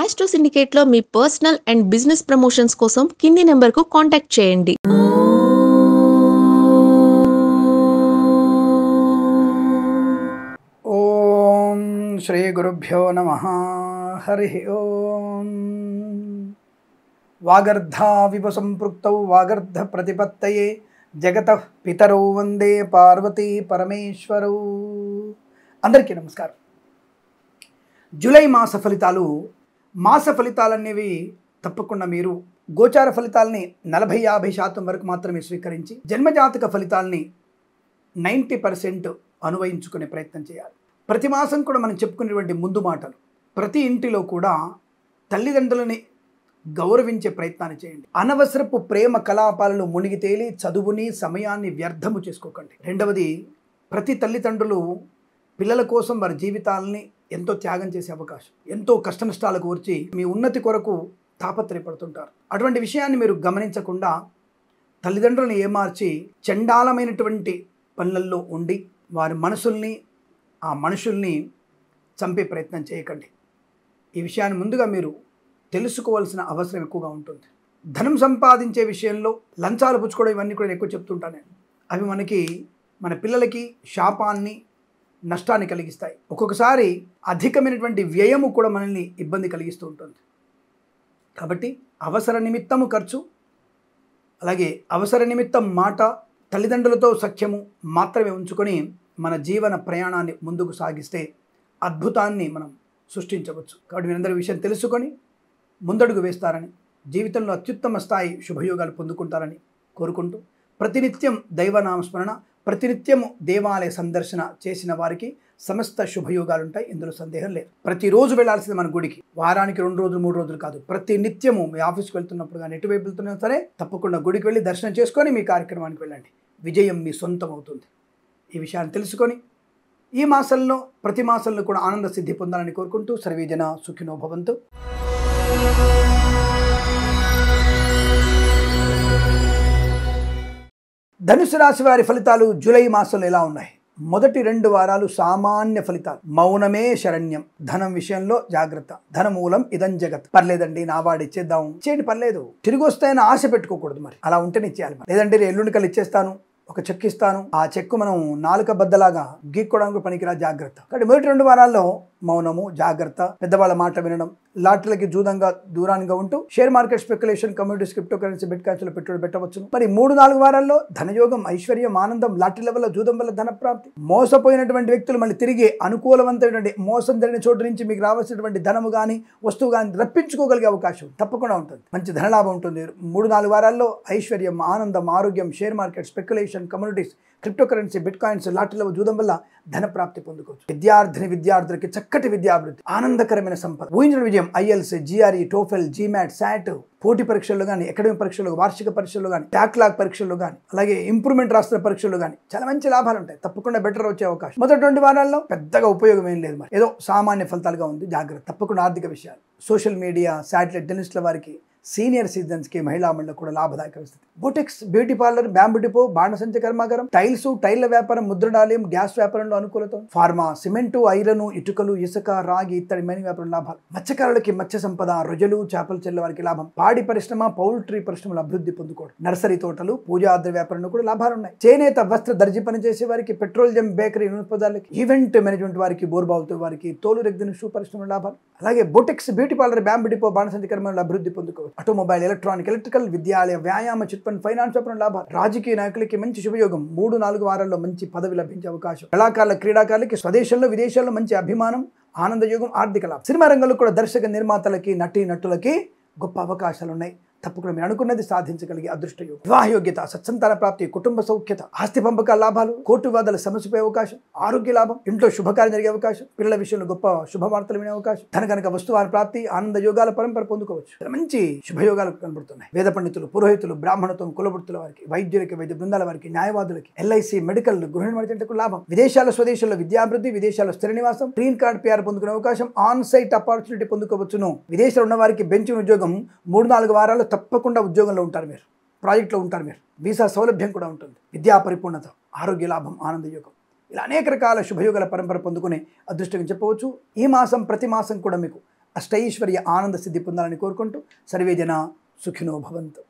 Astro సిండికేట్లో మీ personal and business promotions కోసం కింది నెంబర్కు కాంటాక్ట్ చేయండి. ఓం శ్రీ గురుభ్యో నమః. హరి ఓం. వాగర్ధావివ సంపృక్తౌ వాగర్ధ ప్రతిపత్తయే జగతః పితరౌ వందే పార్వతీ పరమేశ్వరౌ. అందరికీ నమస్కారం. జూలై మాస ఫలితాలనేవి తప్పకుండా మీరు గోచార ఫలితాలని 40-50% వరకు మాత్రమే స్వీకరించి జన్మజాతక ఫలితాలని 90% అనువయించుకునే ప్రయత్నం చేయాలి. ప్రతి మాసం కూడా మనం చెప్పుకునేటువంటి ముందు మాటలు, ప్రతి ఇంటిలో కూడా తల్లిదండ్రులని గౌరవించే ప్రయత్నాన్ని చేయండి. అనవసరపు ప్రేమ కలాపాలలో మునిగి తేలి చదువుని సమయాన్ని వ్యర్థము చేసుకోకండి. రెండవది, ప్రతి తల్లిదండ్రులు పిల్లల కోసం వారి జీవితాలని ఎంతో త్యాగం చేసే అవకాశం, ఎంతో కష్టనష్టాలకు వచ్చి మీ ఉన్నతి కొరకు తాపత్రయపడుతుంటారు. అటువంటి విషయాన్ని మీరు గమనించకుండా తల్లిదండ్రులను ఏమార్చి చండాలమైనటువంటి పనులలో ఉండి వారి మనసుల్ని, ఆ మనుషుల్ని చంపే ప్రయత్నం చేయకండి. ఈ విషయాన్ని ముందుగా మీరు తెలుసుకోవాల్సిన అవసరం ఎక్కువగా ఉంటుంది. ధనం సంపాదించే విషయంలో లంచాలు పుచ్చుకోవడం ఇవన్నీ కూడా ఎక్కువ చెప్తుంటాను నేను. అవి మన పిల్లలకి శాపాన్ని, నష్టాన్ని కలిగిస్తాయి. ఒక్కొక్కసారి అధికమైనటువంటి వ్యయము కూడా మనల్ని ఇబ్బంది కలిగిస్తూ ఉంటుంది. కాబట్టి అవసర నిమిత్తము ఖర్చు, అలాగే అవసర నిమిత్తం మాట, తల్లిదండ్రులతో సఖ్యము మాత్రమే ఉంచుకొని మన జీవన ప్రయాణాన్ని ముందుకు సాగిస్తే అద్భుతాన్ని మనం సృష్టించవచ్చు. కాబట్టి మీరందరూ విషయం తెలుసుకొని ముందడుగు వేస్తారని, జీవితంలో అత్యుత్తమ స్థాయి శుభయోగాలు పొందుకుంటారని కోరుకుంటూ, ప్రతినిత్యం దైవనామస్మరణ, ప్రతినిత్యము దేవాలయ సందర్శన చేసిన వారికి సమస్త శుభయోగాలు ఉంటాయి. ఇందులో సందేహం లేదు. ప్రతిరోజు వెళ్ళాల్సింది మన గుడికి. వారానికి 2 రోజులు 3 రోజులు కాదు, ప్రతి నిత్యము మీ ఆఫీస్కి వెళ్తున్నప్పుడు కానీ ఎటువైపు వెళ్తున్నా సరే తప్పకుండా గుడికి వెళ్ళి దర్శనం చేసుకొని మీ కార్యక్రమానికి వెళ్ళండి. విజయం మీ సొంతం అవుతుంది. ఈ విషయాన్ని తెలుసుకొని ఈ మాసంలో ప్రతి మాసంలో కూడా ఆనంద సిద్ధి పొందాలని కోరుకుంటూ సర్వేజన సుఖినో భవంతు. ధనుసు రాశి వారి ఫలితాలు జూలై మాసంలో ఎలా ఉన్నాయి? మొదటి 2 వారాలు సామాన్య ఫలితాలు. మౌనమే శరణ్యం. ధనం విషయంలో జాగ్రత్త. ధనమూలం ఇదం జగత్. పర్లేదండి, నా వాడు ఇచ్చేద్దాం, ఇచ్చేయండి, పర్లేదు. తిరిగి వస్తాయని ఆశ పెట్టుకోకూడదు. మరి అలా ఉంటేనే ఇచ్చేయాలి. లేదంటే ఎల్లుండి కల్లా ఇచ్చేస్తాను, ఒక చెక్ ఇస్తాను, ఆ చెక్కు మనం నాలుక బద్దలాగా గీక్కోవడానికి పనికిరా, జాగ్రత్త. కాబట్టి మొదటి 2 వారాల్లో మౌనము, జాగ్రత్త, పెద్దవాళ్ళ మాట వినడం, లాటరీలకి దూరంగా ఉంటూ share market, speculation, communities, crypto currency, బిట్ కాయిన్స్లో పెట్టుబడి పెట్టవచ్చు. మరి 3-4 వారాల్లో ధనయోగం, ఐశ్వర్యం, ఆనందం, లాటరీల వల్ల, జూదం వల్ల ధన ప్రాప్తి. మోసపోయినటువంటి వ్యక్తులు మళ్ళీ తిరిగి అనుకూలవంతమైనటువంటి మోసం జరిగిన చోటు నుంచి మీకు రావాల్సినటువంటి ధనము కానీ వస్తువు కానీ రప్పించుకోగలిగే అవకాశం తప్పకుండా ఉంటుంది. మంచి ధనలాభం ఉంటుంది. 3-4 వారాల్లో ఐశ్వర్యం, ఆనందం, ఆరోగ్యం, share market, speculation, communities, crypto currency, bitcoins, లాటరీల జూదం వల్ల ధన ప్రాప్తి పొందుకోవచ్చు. విద్యార్థులకి చక్కటి విద్యాభివృద్ధి, ఆనందకరమైన సంపద, ఊహించిన విజయం, IELTS, GRE, TOEFL, GMAT, SAT, పోటీ పరీక్షల్లో కానీ, అకాడమిక్ పరీక్షల్లో, వార్షిక పరీక్షల్లో కానీ, బ్యాక్లాగ్ పరీక్షల్లో కానీ, అలాగే ఇంప్రూవ్మెంట్ రాష్ట్ర పరీక్షల్లో కానీ చాలా మంచి లాభాలు ఉంటాయి. తప్పకుండా బెటర్ వచ్చే అవకాశం. మొదటి 2 వారాల్లో పెద్దగా ఉపయోగం ఏం లేదు. మరి ఏదో సామాన్య ఫలితాలుగా ఉంది, జాగ్రత్త. తప్పకుండా ఆర్థిక విషయాలు, సోషల్ మీడియా, శాటిలైట్, డెనిస్ట్ల వారికి, సీనియర్ సిటిజన్స్కి, మహిళా మండలికి కూడా లాభదాయక పరిస్థితి. Boutiques, beauty parlour, bamboo depot, బాణసంచ కర్మాగారం, టైళ్ల వ్యాపారం, ముద్రణాలయం, గ్యాస్ వ్యాపారంలో అనుకూలత. ఫార్మా, సిమెంటు, ఐరన్, ఇటుకలు, ఇసుక, రాగి ఇత్తడి మైన వ్యాపారం లాభాలు. మత్స్యకారులకి మత్స్య సంపద, రొయ్యలు, చేపలు చెల్ల వారికి లాభం. పాడి పరిశ్రమ, పౌల్ట్రీ పరిశ్రమలు అభివృద్ధి పొందుకోవడం. నర్సరీ తోటలు, పూజాద్ర వ్యాపారంలో కూడా లాభాలు ఉన్నాయి. చేనేత, వస్త్ర, దర్జీ పని చేసే వారికి, పెట్రోలియం, బేకరీ, నూనె పదార్థాలకి, ఈవెంట్ మేనేజ్మెంట్ వారికి, బోర్బావుతో వారికి, తోలు రెగ్దిన షూ పరిశ్రమల లాభాలు. అలాగే boutiques, beauty parlour, bamboo depot, బాణసంచ కర్మాగారాలు అభివృద్ధి పొందుకోవచ్చు. ఆటోమొబైల్, ఎలక్ట్రికల్, విద్యాలయ, వ్యాయామ, చిట్ ఫండ్, ఫైనాన్స్ వ్యాపారం లాభాలు. రాజకీయ నాయకులకి మంచి శుభయోగం. 3-4 వారాల్లో మంచి పదవి లభించే అవకాశం. క్రీడాకారులకి స్వదేశంలో, విదేశాల్లో మంచి అభిమానం, ఆనందయోగం, ఆర్థిక లాభం. సినిమా రంగంలో కూడా దర్శక నిర్మాతలకి, నటులకి గొప్ప అవకాశాలు ఉన్నాయి. తప్పకుండా మీరు అనుకున్నది సాధించగలిగే అదృష్ట యోగం. వివాహ యోగ్యత, సత్సంతాన ప్రాప్తి, కుటుంబ సౌఖ్యత, ఆస్తి పంపకాల లాభాలు, కోర్టు వివాదాల సమస్యపై అవకాశం, ఆరోగ్య లాభం, ఇంట్లో శుభకార్యం జరిగే అవకాశం, పిల్లల విషయంలో గొప్ప శుభవార్తలు వినే అవకాశం, కనుక వస్తువాల ప్రాప్తి, ఆనంద యోగాల పరంపర పొందుకోవచ్చు. మంచి శుభయోగాలు కనబడుతున్నాయి. వేద పండితులు, పురోహితులు, బ్రాహ్మణత్వం, కులవృత్తుల వారికి, వైద్యులకి, వైద్య బృందాల వారికి, న్యాయవాదులకి, ఎల్ఐసి, మెడికల్, గృహ నిర్మాణకు లాభం. విదేశాల, స్వదేశాల్లో విద్యాభివృద్ధి, విదేశాల్లో స్థిర నివాసం, గ్రీన్ కార్డ్, PR పొందుకునే అవకాశం, ఆన్ సైట్ ఆపర్చునిటీ పొందుకోవచ్చును. విదేశాల్లో ఉన్న వారికి బెంచ్ ఉద్యోగం 3-4 వారాల్లో తప్పకుండా ఉద్యోగంలో ఉంటారు. మీరు ప్రాజెక్టులో ఉంటారు. మీరు వీసా సౌలభ్యం కూడా ఉంటుంది. విద్యా పరిపూర్ణత, ఆరోగ్య లాభం, ఆనందయోగం, ఇలా అనేక రకాల శుభయోగాల పరంపర పొందుకునే అదృష్టంగా చెప్పవచ్చు. ఈ మాసం ప్రతి మాసం కూడా మీకు అష్టైశ్వర్య ఆనంద సిద్ధి పొందాలని కోరుకుంటూ సర్వే జన సుఖినో భవంతు.